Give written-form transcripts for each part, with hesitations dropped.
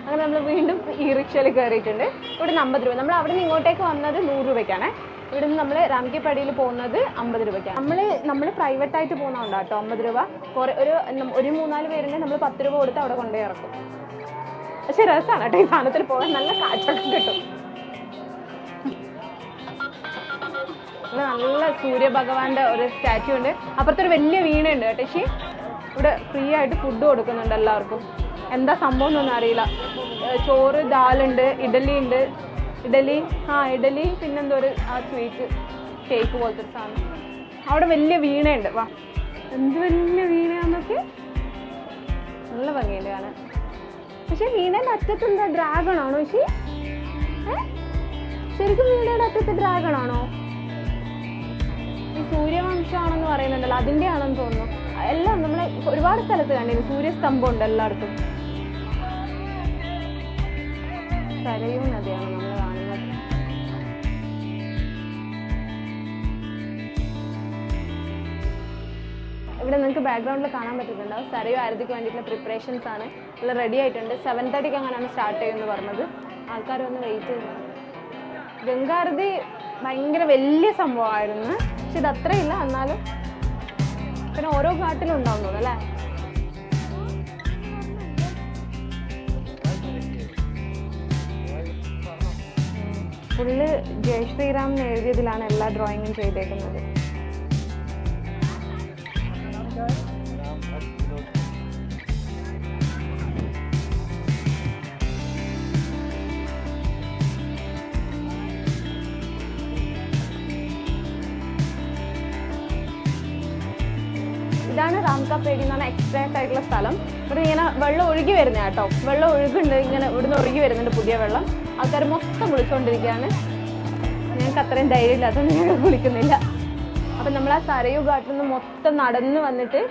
അങ്ങനെ നമ്മൾ വീണ്ടും ഈ റിക്ഷയിൽ കയറിയിട്ടുണ്ട്. ഇവിടെ 50 രൂപ. നമ്മൾ അവിടെ നിന്ന് ഇങ്ങോട്ടേക്ക് വന്നത് 100 രൂപയ്ക്കാണ്. ഇവിടെ നിന്ന് നമ്മൾ രാംകേപ്പടിയിൽ പോകുന്നത് 50 രൂപയ്ക്കാണ്. നമ്മൾ പ്രൈവറ്റായിട്ട് പോകുന്നതുകൊണ്ട് കേട്ടോ 50 രൂപ. ഒരു 3-4 പേരുണ്ടെങ്കിൽ നമ്മൾ 10 രൂപ കൊടുത്ത് അവിടെ കൊണ്ടുപോയി ഇറക്കും. പക്ഷെ രസമാണ് കേട്ടോ ഈ സാധനത്തിൽ പോകാൻ. നല്ല കാറ്റൊക്കെ കിട്ടും. നല്ല സൂര്യഭഗവാന്റെ ഒരു സ്റ്റാച്യു ഉണ്ട്. അപ്പുറത്തൊരു വലിയ വീണയുണ്ട് കേട്ടോ. പക്ഷേ ഇവിടെ ഫ്രീ ആയിട്ട് ഫുഡ് കൊടുക്കുന്നുണ്ട് എല്ലാവർക്കും. എന്താ സംഭവം എന്നൊന്നും അറിയില്ല. ചോറ്, ദാലുണ്ട്, ഇഡലി ഉണ്ട്. ഇഡലി പിന്നെന്തോ ഒരു സ്വീറ്റ് കേക്ക് പോലത്തെ ഒരു സാധനം. അവിടെ വലിയ വീണയുണ്ട്. വാ, എന്ത് വലിയ വീണയാന്നൊക്കെ. നല്ല ഭംഗിയുണ്ട് കാണാൻ. പക്ഷെ വീണയുടെ അറ്റത്ത് എന്താ ഡ്രാഗൺ ആണോ? പക്ഷേ ശരിക്കും വീണയുടെ അറ്റത്ത് ഡ്രാഗൺ ആണോ? ഈ സൂര്യവംശമാണെന്ന് പറയുന്നുണ്ടല്ലോ, അതിൻ്റെ ആണെന്ന് തോന്നുന്നു. എല്ലാം നമ്മളെ ഒരുപാട് സ്ഥലത്ത് കണ്ടിരുന്നു. സൂര്യസ്തംഭം ഉണ്ട് എല്ലായിടത്തും. സരയൂ നദിയാണ് നമ്മൾ കാണുന്നത്. ഇവിടെ നിങ്ങൾക്ക് ബാക്ക്ഗ്രൗണ്ടിൽ കാണാൻ പറ്റുന്നുണ്ടാവും. സരയൂ ആരതിക്ക് വേണ്ടിയിട്ടുള്ള പ്രിപ്പറേഷൻസ് ആണ്. ഇവിടെ റെഡി ആയിട്ടുണ്ട്. 7:30 അങ്ങനെയാണ് സ്റ്റാർട്ട് ചെയ്യുമെന്ന് പറഞ്ഞത്. ആൾക്കാർ വന്ന് വെയിറ്റ് ചെയ്യുന്നു. ഗംഗാരതി ഭയങ്കര വലിയ സംഭവമായിരുന്നു. പക്ഷെ ഇത് അത്രയില്ല. എന്നാലും പിന്നെ ഓരോ ഘാട്ടിലും ഉണ്ടാവും തോന്നുന്നു അല്ലേ? ഫുള്ള് ജയ് ശ്രീറാം എന്ന് എഴുതിയതിലാണ് എല്ലാ ഡ്രോയിങ്ങും ചെയ്തേക്കുന്നത്. ഇതാണ് രാംകാപ്പേടി എന്ന് പറഞ്ഞാൽ എക്സ്ട്രാക്ട് ആയിട്ടുള്ള സ്ഥലം. ഇവിടെ ഇങ്ങനെ വെള്ളം ഒഴുകി വരുന്ന കേട്ടോ. വെള്ളം ഒഴുകുണ്ട്. ഇങ്ങനെ ഇവിടുന്ന് ഒഴുകി വരുന്നുണ്ട് പുതിയ വെള്ളം. ആൾക്കാർ മൊത്തം കുളിച്ചുകൊണ്ടിരിക്കുകയാണ്. ഞങ്ങൾക്ക് അത്രയും ധൈര്യം ഇല്ലാത്തതുകൊണ്ട് ഞങ്ങൾ കുളിക്കുന്നില്ല. അപ്പം നമ്മൾ ആ സരയൂ ഘാട്ടിൽ നിന്ന് മൊത്തം നടന്ന് വന്നിട്ട്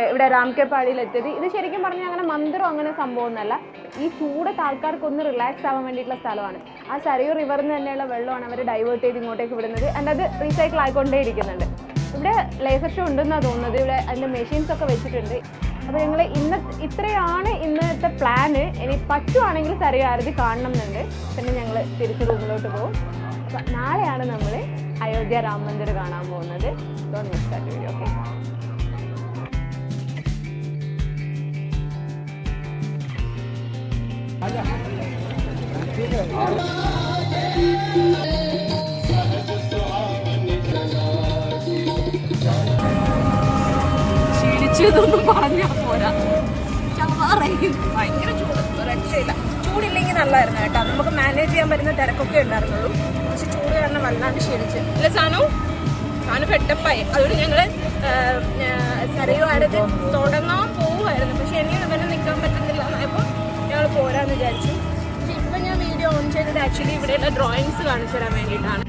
ഇവിടെ രാംകേപ്പാടിയിൽ എത്തിയത്. ഇത് ശരിക്കും പറഞ്ഞാൽ അങ്ങനെ മന്ദിരം അങ്ങനെ സംഭവമൊന്നുമല്ല. ഈ ചൂടത്ത് ആൾക്കാർക്കൊന്ന് റിലാക്സ് ആവാൻ വേണ്ടിയിട്ടുള്ള സ്ഥലമാണ്. ആ സരയൂ റിവറിൽ നിന്ന് തന്നെയുള്ള വെള്ളമാണ് അവർ ഡൈവേർട്ട് ചെയ്ത് ഇങ്ങോട്ടേക്ക് വിടുന്നത്. അതിൻ്റെ അത് റീസൈക്കിൾ ആയിക്കൊണ്ടേ ഇരിക്കുന്നുണ്ട്. ഇവിടെ ലേസർ ഷോ ഉണ്ടെന്നാണ് തോന്നുന്നത്. ഇവിടെ അതിൻ്റെ മെഷീൻസ് ഒക്കെ വെച്ചിട്ടുണ്ട്. അപ്പോൾ ഞങ്ങൾ ഇത്രയാണ് ഇന്നത്തെ പ്ലാന്. ഇനി പറ്റുവാണെങ്കിൽ സരയൂ ആരതി കാണണം എന്നുണ്ട്. പിന്നെ ഞങ്ങൾ തിരിച്ച് റൂമിലോട്ട് പോകും. അപ്പം നാളെയാണ് നമ്മൾ അയോധ്യ രാം മന്ദിർ കാണാൻ പോകുന്നത്. Don't miss that video. Okay. ൊന്നും പറഞ്ഞാൽ പോരാ. ഭയങ്കര ചൂട്, രക്ഷയില്ല. ചൂടില്ലെങ്കിൽ നല്ലായിരുന്നു കേട്ടോ. നമുക്ക് മാനേജ് ചെയ്യാൻ പറ്റുന്ന തിരക്കൊക്കെ ഉണ്ടായിരുന്നുള്ളൂ. പക്ഷെ ചൂട് കാരണം വല്ലാണ്ട് ക്ഷീണിച്ച് അല്ല സാധനം ഫെട്ടപ്പായി. അതുകൊണ്ട് ഞങ്ങൾ സരയൂ ആരതി തുടങ്ങാൻ പോവുമായിരുന്നു. പക്ഷെ എനിക്ക് തന്നെ നിൽക്കാൻ പറ്റുന്നില്ല എന്നായപ്പോൾ ഞങ്ങൾ പോരാന്ന് വിചാരിച്ചു. പക്ഷെ ഇപ്പം ഞാൻ വീഡിയോ ഓൺ ചെയ്തത് ആക്ച്വലി ഇവിടെയുള്ള ഡ്രോയിങ്സ് കാണിച്ചു തരാൻ വേണ്ടിയിട്ടാണ്.